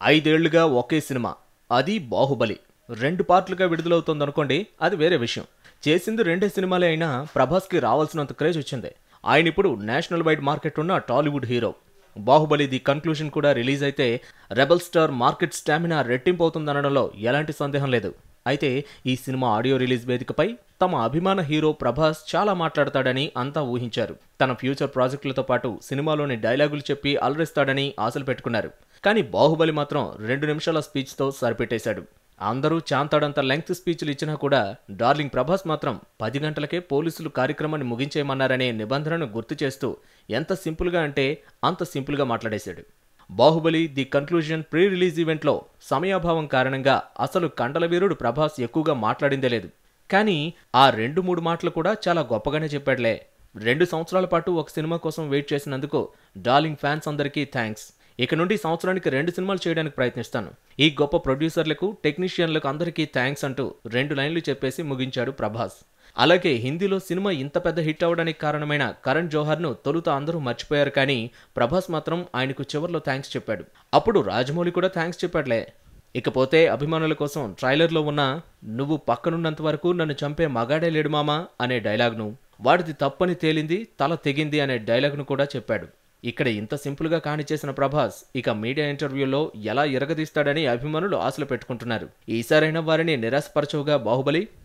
ఐదేళ్లుగా ఒకే సినిమా, అది బాహుబలి. 2 పార్ట్లుగా విడుదలవుతోందనుకోండి, అది వేరే విషయం. చేసింది రెండే సినిమాలే అయినా ప్రభాస్కి రావాల్సినంత క్రేజ్ వచ్చింది. ఆయనిప్పుడు నేషనల్ వైడ్ మార్కెట్ ఉన్న Tollywood hero. Baahubali the conclusion కూడా రిలీజ్ అయితే రెబల్ స్టార్ మార్కెట్ స్టామినా రెట్టింపు అవుతుందనడంలో ఎలాంటి సందేహం లేదు. అయితే ఈ సినిమా ఆడియో రిలీజ్ వేదికపై తమ అభిమాన హీరో ప్రభాస్ చాలా మాట్లాడతాడని అంతా ఊహించారు. తన ఫ్యూచర్ ప్రాజెక్టులతో పాటు సినిమాలోని డైలాగులు చెప్పి అలరిస్తాడని ఆశలు పెట్టుకున్నారు. కానీ బాహుబలి మాత్రం 2 నిమిషాల స్పీచ్తో సరిపెట్టేశాడు. అందరూ చాంతాడంత లెంగ్త్ స్పీచ్లు ఇచ్చినా కూడా డార్లింగ్ ప్రభాస్ మాత్రం 10 గంటలకే పోలీసులు కార్యక్రమాన్ని ముగించేయమన్నారనే నిబంధనను గుర్తు చేస్తూ ఎంత సింపుల్గా అంటే అంత సింపుల్గా మాట్లాడేశాడు. Baahubali the conclusion pre release ఈవెంట్లో సమయాభావం కారణంగా అసలు కండలవీరుడు ప్రభాస్ ఎక్కువగా మాట్లాడిందే లేదు. కానీ ఆ 2-3 మాటలు కూడా చాలా గొప్పగానే చెప్పాడులే. 2 సంవత్సరాల పాటు ఒక సినిమా కోసం వెయిట్ చేసినందుకు డార్లింగ్ ఫ్యాన్స్ అందరికీ థ్యాంక్స్. ఇక నుండి సంవత్సరానికి 2 సినిమాలు చేయడానికి ప్రయత్నిస్తాను. ఈ గొప్ప ప్రొడ్యూసర్లకు, టెక్నీషియన్లకు అందరికీ థ్యాంక్స్ అంటూ 2 లైన్లు చెప్పేసి ముగించాడు ప్రభాస్. అలాగే హిందీలో సినిమా ఇంత పెద్ద హిట్ అవ్వడానికి కారణమైన కరణ్ జోహర్ను తొలుత అందరూ మర్చిపోయారు, కానీ ప్రభాస్ మాత్రం ఆయనకు చివర్లో థ్యాంక్స్ చెప్పాడు. అప్పుడు రాజమౌళి కూడా థ్యాంక్స్ చెప్పాడులే. ఇకపోతే అభిమానుల కోసం ట్రైలర్లో ఉన్న "నువ్వు పక్కనున్నంత వరకు నన్ను చంపే మగాడే లేడు మామా" అనే డైలాగ్ను, వాడిది తప్పని తేలింది తల తెగింది అనే డైలాగ్ను కూడా చెప్పాడు. ఇక్కడ ఇంత సింపుల్గా కానిచేసిన ప్రభాస్ ఇక మీడియా ఇంటర్వ్యూలో ఎలా ఇరగదీస్తాడని అభిమానులు ఆశలు పెట్టుకుంటున్నారు. ఈసారైనా వారిని నిరాశపరచవుగా బాహుబలి.